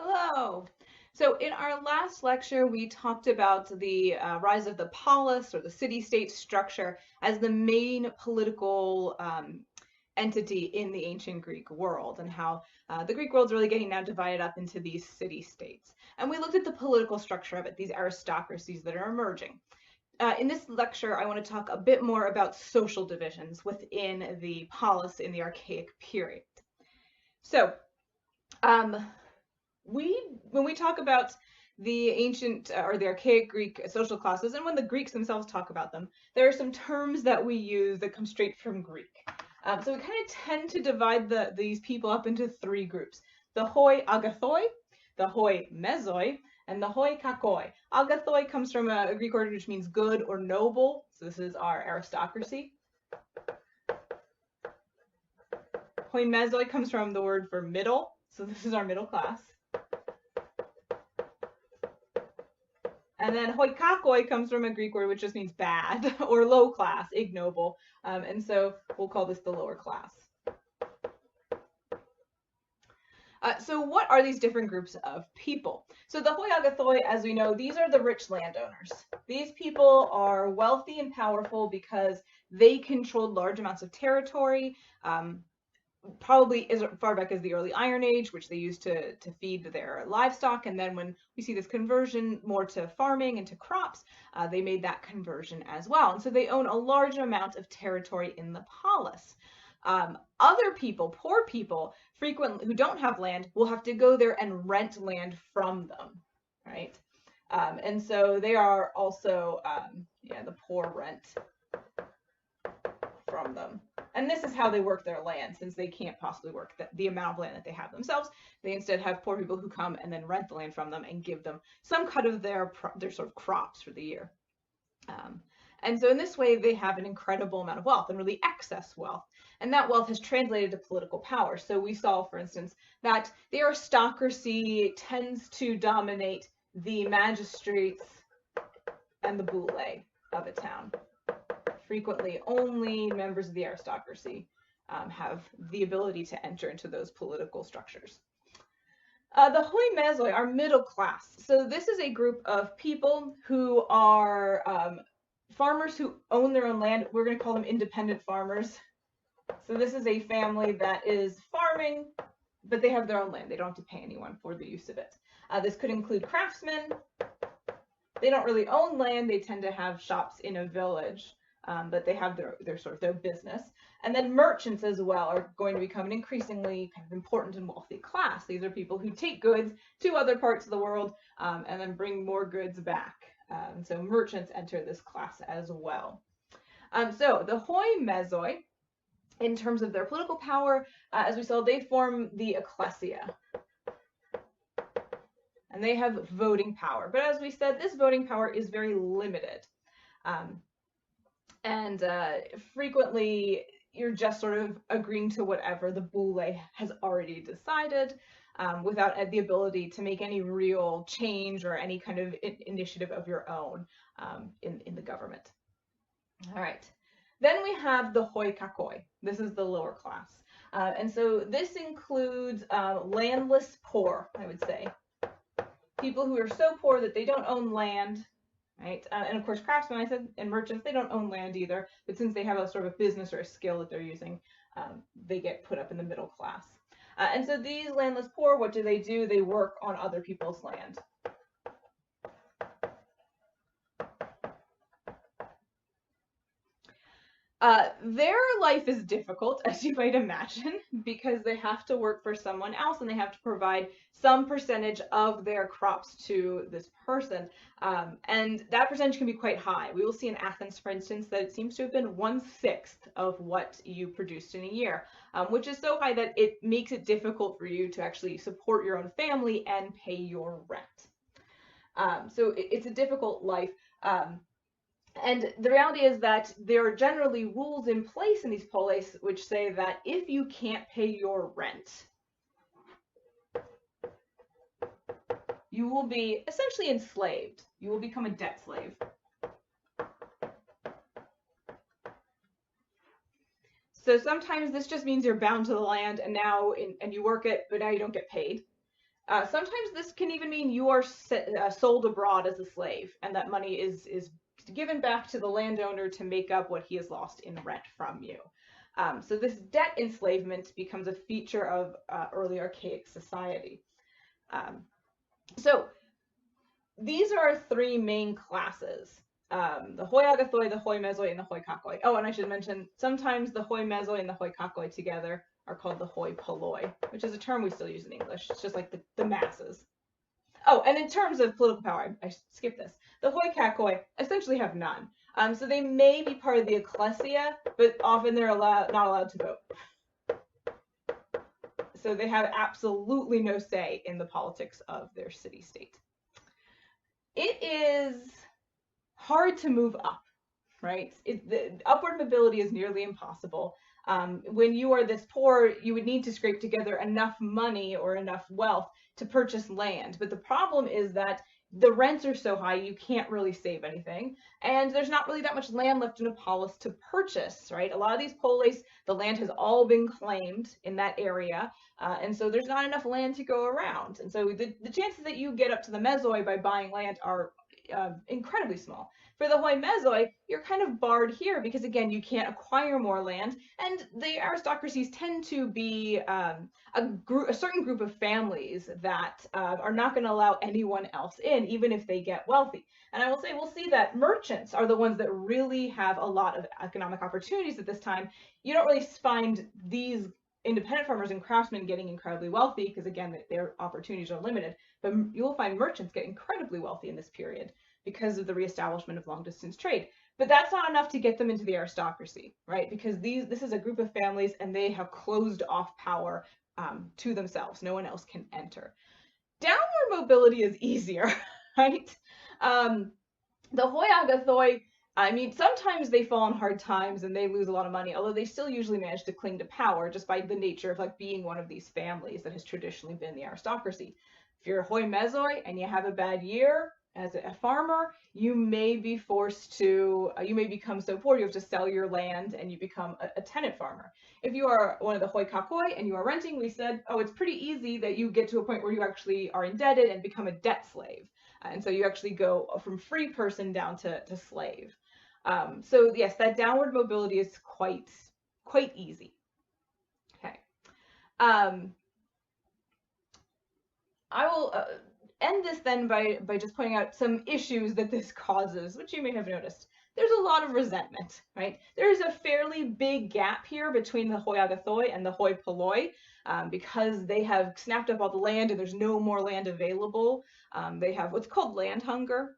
Hello. So in our last lecture, we talked about the rise of the polis or the city-state structure as the main political entity in the ancient Greek world, and how the Greek world's really getting now divided up into these city-states. And we looked at the political structure of it, these aristocracies that are emerging. In this lecture, I want to talk a bit more about social divisions within the polis in the Archaic period. So, um, when we talk about the ancient or the archaic Greek social classes, and when the Greeks themselves talk about them, there are some terms that we use that come straight from Greek. So we kind of tend to divide these people up into three groups: the hoi agathoi, the hoi mesoi, and the hoi kakoi. Agathoi comes from a Greek word which means good or noble, so this is our aristocracy. Hoi mesoi comes from the word for middle, so this is our middle class. And then hoikakoi comes from a Greek word which just means bad or low class, ignoble. And so we'll call this the lower class. So what are these different groups of people? So the hoi agathoi, as we know, these are the rich landowners. These people are wealthy and powerful because they controlled large amounts of territory, probably as far back as the early Iron Age, which they used to feed their livestock. And then when we see this conversion more to farming and to crops, they made that conversion as well. And so they own a large amount of territory in the polis. Other people, poor people, frequently who don't have land, will have to go there and rent land from them, right? And so they are also, the poor rent from them. And this is how they work their land, since they can't possibly work the amount of land that they have themselves. They instead have poor people who come and then rent the land from them and give them some cut of their sort of crops for the year. And so in this way, they have an incredible amount of wealth, and really excess wealth. And that wealth has translated to political power. So we saw, for instance, that the aristocracy tends to dominate the magistrates and the boule of a town. Frequently, only members of the aristocracy have the ability to enter into those political structures. The Hui Mesoi are middle class. So this is a group of people who are farmers who own their own land. We're going to call them independent farmers. So this is a family that is farming, but they have their own land. They don't have to pay anyone for the use of it. This could include craftsmen. They don't really own land. They tend to have shops in a village. But they have their sort of their business. And then merchants as well are going to become an increasingly kind of important and wealthy class. These are people who take goods to other parts of the world and then bring more goods back. So merchants enter this class as well. So the Hui Mesoi, in terms of their political power, as we saw, they form the ecclesia. And they have voting power. But as we said, this voting power is very limited. And frequently you're just sort of agreeing to whatever the boule has already decided, without the ability to make any real change or any kind of initiative of your own in the government. All right. Then we have the hoi kakoi. This is the lower class. And so this includes landless poor, I would say. People who are so poor that they don't own land. Right? And of course, craftsmen, I said, and merchants, they don't own land either, but since they have a sort of a business or a skill that they're using, they get put up in the middle class. And so these landless poor, what do? They work on other people's land. Their life is difficult, as you might imagine, because they have to work for someone else and they have to provide some percentage of their crops to this person. And that percentage can be quite high. We will see in Athens, for instance, that it seems to have been 1/6 of what you produced in a year, which is so high that it makes it difficult for you to actually support your own family and pay your rent. So it's a difficult life. And the reality is that there are generally rules in place in these polis which say that if you can't pay your rent, you will be essentially enslaved. You will become a debt slave. So sometimes this just means you're bound to the land and you work it, but now you don't get paid. Sometimes this can even mean you are sold abroad as a slave, and that money is given back to the landowner to make up what he has lost in rent from you. So this debt enslavement becomes a feature of early archaic society. Um, so these are three main classes. The Hui Agathoi, the Hui Mesoi, and the Hui Kakoi. Oh, and I should mention, sometimes the Hui Mesoi and the Hui Kakoi together are called the Hui Polloi, which is a term we still use in English. It's just like the masses. Oh, and in terms of political power, I skipped this. The Hui Kakoi essentially have none. So they may be part of the ecclesia, but often they're not allowed to vote. So they have absolutely no say in the politics of their city-state. It is hard to move up, right? The upward mobility is nearly impossible. When you are this poor, you would need to scrape together enough money or enough wealth to purchase land. But the problem is that the rents are so high, you can't really save anything. And there's not really that much land left in a polis to purchase, right? A lot of these polis, the land has all been claimed in that area. And so there's not enough land to go around. And so the chances that you get up to the mesoi by buying land are incredibly small. For the Hui Mesoi, you're kind of barred here because, again, you can't acquire more land, and the aristocracies tend to be a certain group of families that are not going to allow anyone else in, even if they get wealthy. And I will say, we'll see that merchants are the ones that really have a lot of economic opportunities at this time. You don't really find these independent farmers and craftsmen getting incredibly wealthy because, again, their opportunities are limited, but you'll find merchants get incredibly wealthy in this period because of the reestablishment of long distance trade. But that's not enough to get them into the aristocracy, right? Because this is a group of families and they have closed off power to themselves. No one else can enter. Downward mobility is easier, right? The Hui Agathoi, I mean, sometimes they fall in hard times and they lose a lot of money, although they still usually manage to cling to power just by the nature of like being one of these families that has traditionally been the aristocracy. If you're a Hui Mesoi and you have a bad year, as a farmer, you may be forced to, you may become so poor you have to sell your land and you become a tenant farmer. If you are one of the Hui Kakoi and you are renting, we said, oh, it's pretty easy that you get to a point where you actually are indebted and become a debt slave. And so you actually go from free person down to slave. So yes, that downward mobility is quite easy. Okay. I will end this then by just pointing out some issues that this causes, which you may have noticed. There's a lot of resentment, right? There's a fairly big gap here between the Hui Agathoi and the Hui Polloi because they have snapped up all the land and there's no more land available. They have what's called land hunger.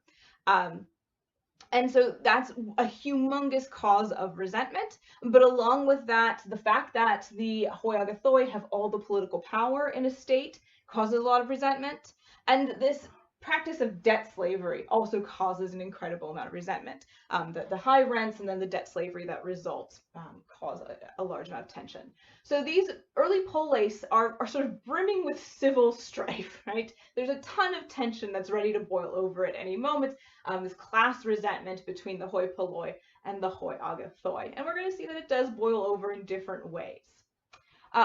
And so that's a humongous cause of resentment. But along with that, the fact that the Hui Agathoi have all the political power in a state causes a lot of resentment. And this practice of debt slavery also causes an incredible amount of resentment. The high rents and then the debt slavery that results cause a large amount of tension. So these early polis are sort of brimming with civil strife, right? There's a ton of tension that's ready to boil over at any moment. This class resentment between the Hui Polloi and the Hui Agathoi. And we're going to see that it does boil over in different ways.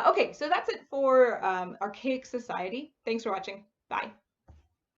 Okay, so that's it for archaic society. Thanks for watching. Bye.